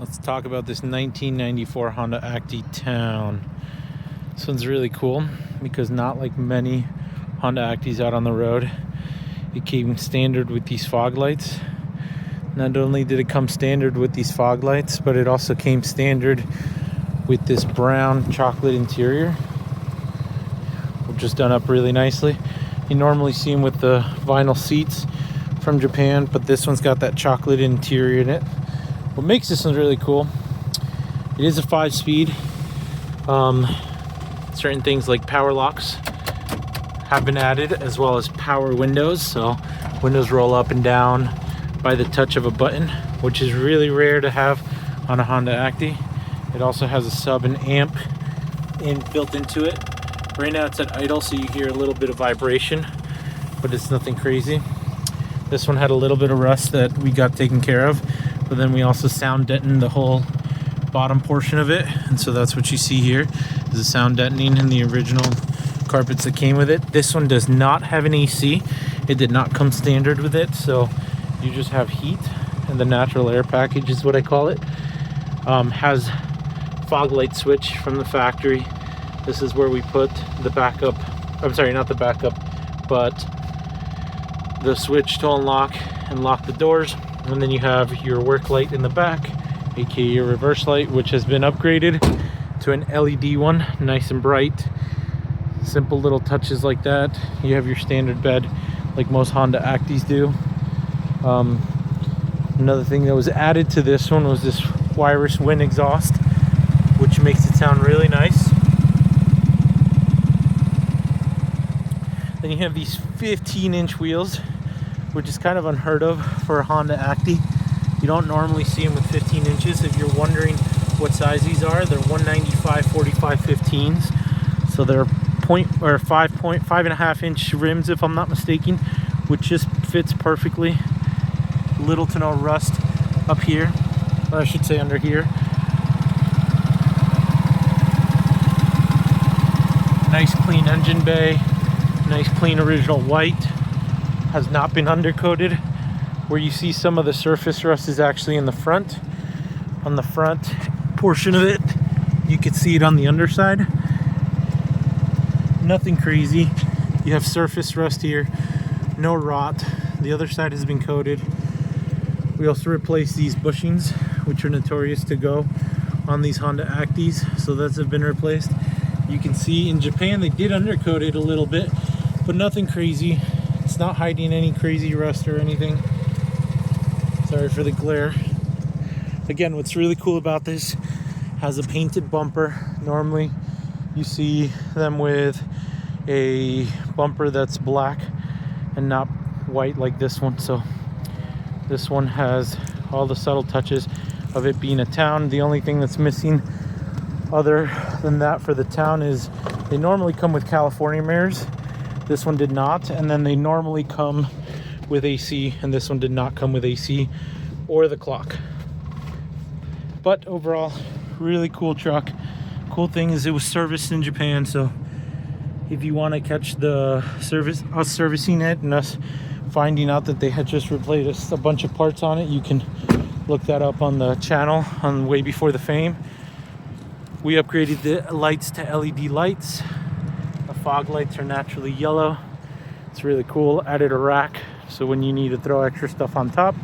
Let's talk about this 1994 Honda Acty Town. This one's really cool because not like many Honda Actys out on the road, it came standard with these fog lights. Not only did it come standard with these fog lights, but it also came standard with this brown chocolate interior, which is done up really nicely. You normally see them with the vinyl seats from Japan, but this one's got that chocolate interior in it. What makes this one really cool, it is a 5-speed. Certain things like power locks have been added, as well as power windows, so windows roll up and down by the touch of a button, which is really rare to have on a Honda Acty. It also has a sub and amp built into it. Right now it's at idle, so you hear a little bit of vibration, but it's nothing crazy. This one had a little bit of rust that we got taken care of, but then we also sound deadened the whole bottom portion of it, and so that's what you see here is the sound deadening in the original carpets that came with it. This one does not have an AC. It did not come standard with it, so you just have heat, and the natural air package is what I call it. Has fog light switch from the factory. This is where we put the backup, I'm sorry, not the backup, but the switch to unlock and lock the doors. And then you have your work light in the back, aka your reverse light, which has been upgraded to an LED one, nice and bright. Simple little touches like that. You have your standard bed like most Honda Actys do. Another thing that was added to this one was this wireless wind exhaust, which makes it sound really nice. Then you have these 15-inch wheels, which is kind of unheard of for a Honda Acty. You don't normally see them with 15 inches. If you're wondering what size these are, they're 195 45 15s. So they're 5.5 inch rims, if I'm not mistaken, which just fits perfectly. Little to no rust up here, or I should say under here. Nice clean engine bay, nice clean original white. Has not been undercoated. Where you see some of the surface rust is actually in the front. On the front portion of it, you can see it on the underside. Nothing crazy. You have surface rust here, no rot. The other side has been coated. We also replaced these bushings, which are notorious to go on these Honda Actys, so those have been replaced. You can see in Japan they did undercoat it a little bit, but nothing crazy. It's not hiding any crazy rust or anything. Sorry for the glare. Again, what's really cool about this, has a painted bumper. Normally you see them with a bumper that's black and not white like this one. So this one has all the subtle touches of it being a town. The only thing that's missing other than that for the town is they normally come with California mirrors. This one did not, and then they normally come with AC, and this one did not come with AC or the clock. But overall, really cool truck. Cool thing is it was serviced in Japan, so if you want to catch the service, us servicing it and us finding out that they had just replaced a bunch of parts on it, you can look that up on the channel on Way Before the Fame. We upgraded the lights to LED lights. The fog lights are naturally yellow. It's really cool. Added a rack, so when you need to throw extra stuff on top,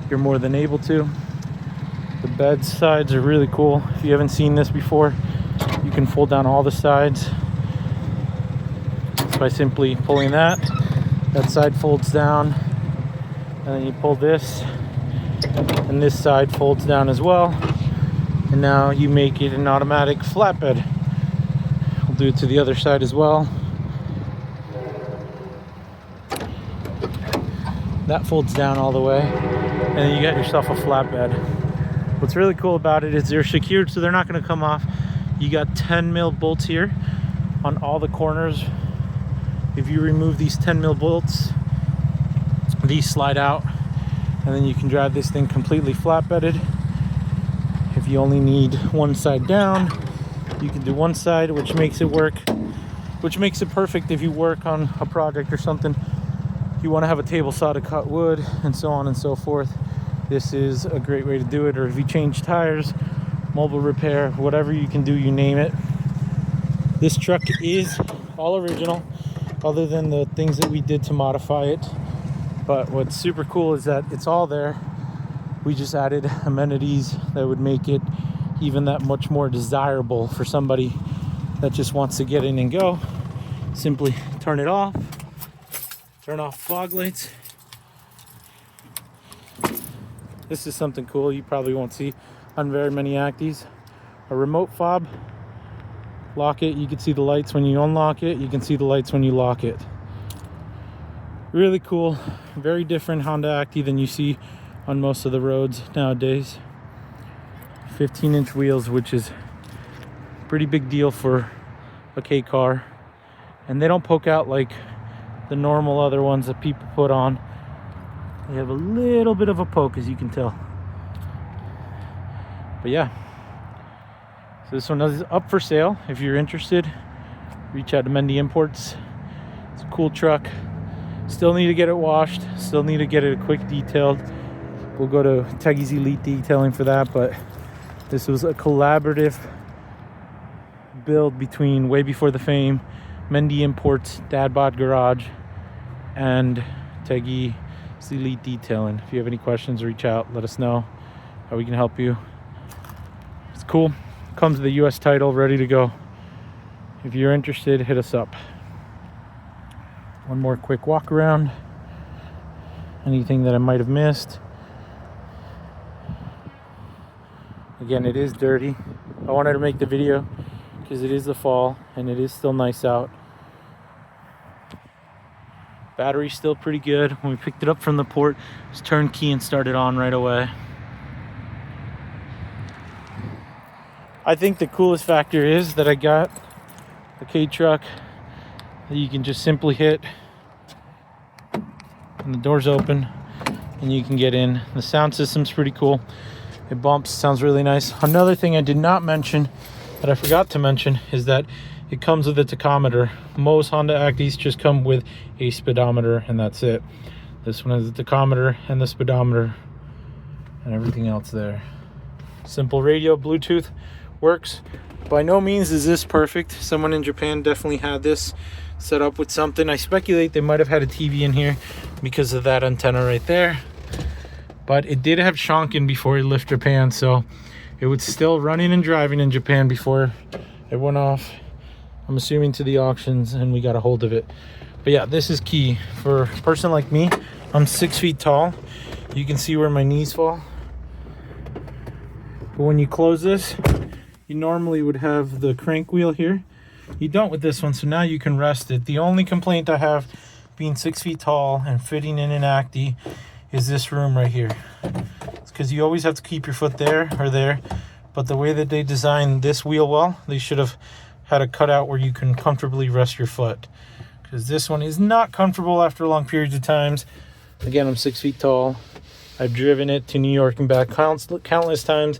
you're more than able to. The bed sides are really cool. If you haven't seen this before, you can fold down all the sides just by simply pulling that. That side folds down, and then you pull this, and this side folds down as well. And now you make it an automatic flatbed. We'll do it to the other side as well. That folds down all the way, and then you got yourself a flatbed. What's really cool about it is they're secured, so they're not going to come off. You got 10 mil bolts here on all the corners. If you remove these 10 mil bolts, these slide out, and then you can drive this thing completely flatbedded. If you only need one side down, you can do one side, which makes it work, which makes it perfect if you work on a project or something. You want to have a table saw to cut wood and so on and so forth. this is a great way to do it. Or if you change tires, mobile repair, whatever you can do, you name it. This truck is all original, other than the things that we did to modify it. But what's super cool is that it's all there. We just added amenities that would make it even that much more desirable for somebody that just wants to get in and go. Simply turn it off, turn off fog lights. This is something cool you probably won't see on very many Acties. A remote fob. Lock it, you can see the lights when you unlock it, you can see the lights when you lock it. Really cool, very different Honda Acty than you see on most of the roads nowadays. 15-inch wheels, which is a pretty big deal for a K car. And they don't poke out like the normal other ones that people put on. They have a little bit of a poke, as you can tell. But yeah. So this one is up for sale. If you're interested, reach out to Mendy Imports. It's a cool truck. Still need to get it washed. Still need to get it a quick detailed. We'll go to Teggy's Elite Detailing for that. But this was a collaborative build between Way Before the Fame, Mendy Imports, Dad Bod Garage, and Teggy's Elite Detailing. If you have any questions, reach out. Let us know how we can help you. It's cool. Comes with the US title ready to go. If you're interested, hit us up. One more quick walk around. Anything that I might have missed. Again, it is dirty. I wanted to make the video because it is the fall and it is still nice out. Battery's still pretty good. When we picked it up from the port, just turned key and started on right away. I think the coolest factor is that I got a K truck that you can just simply hit and the door's open and you can get in. The sound system's pretty cool. It bumps, sounds really nice. Another thing I did not mention that I forgot to mention is that it comes with a tachometer. Most Honda Actys just come with a speedometer and that's it. This one has a tachometer and the speedometer and everything else there. Simple radio, Bluetooth. Works. By no means is this perfect. Someone in Japan definitely had this set up with something. I speculate they might have had a TV in here because of that antenna right there. But it did have Shonkin before it left Japan, so it was still running and driving in Japan before it went off, I'm assuming, to the auctions and we got a hold of it. But yeah, this is key for a person like me. I'm 6 feet tall. You can see where my knees fall. But when you close this, you normally would have the crank wheel here. You don't with this one, so now you can rest it. The only complaint I have being 6 feet tall and fitting in an Acty is this room right here. It's because you always have to keep your foot there or there. But the way that they designed this wheel well, they should have had a cutout where you can comfortably rest your foot. Because this one is not comfortable after long periods of times. Again, I'm 6 feet tall. I've driven it to New York and back countless times.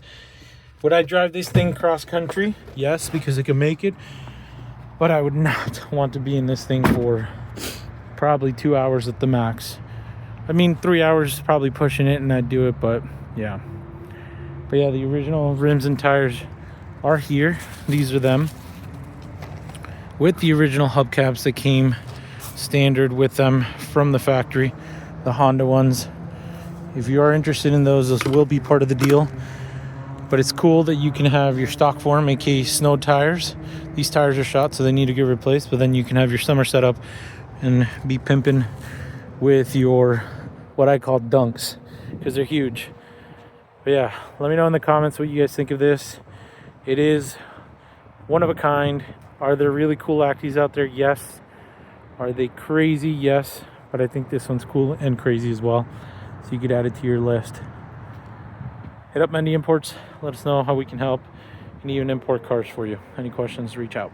Would I drive this thing cross country? Yes, because it can make it. But I would not want to be in this thing for probably 2 hours at the max. I mean, 3 hours is probably pushing it and I'd do it, but yeah. But yeah, the original rims and tires are here. These are them. With the original hubcaps that came standard with them from the factory. The Honda ones. If you are interested in those will be part of the deal. But it's cool that you can have your stock form, aka snow tires. These tires are shot, so they need to get replaced. But then you can have your summer setup and be pimping with your, what I call dunks, because they're huge. But yeah, let me know in the comments what you guys think of this. It is one of a kind. Are there really cool Actys out there? Yes. Are they crazy? Yes. But I think this one's cool and crazy as well. So you could add it to your list. Hit up Mendy Imports. Let us know how we can help and even import cars for you. Any questions, reach out.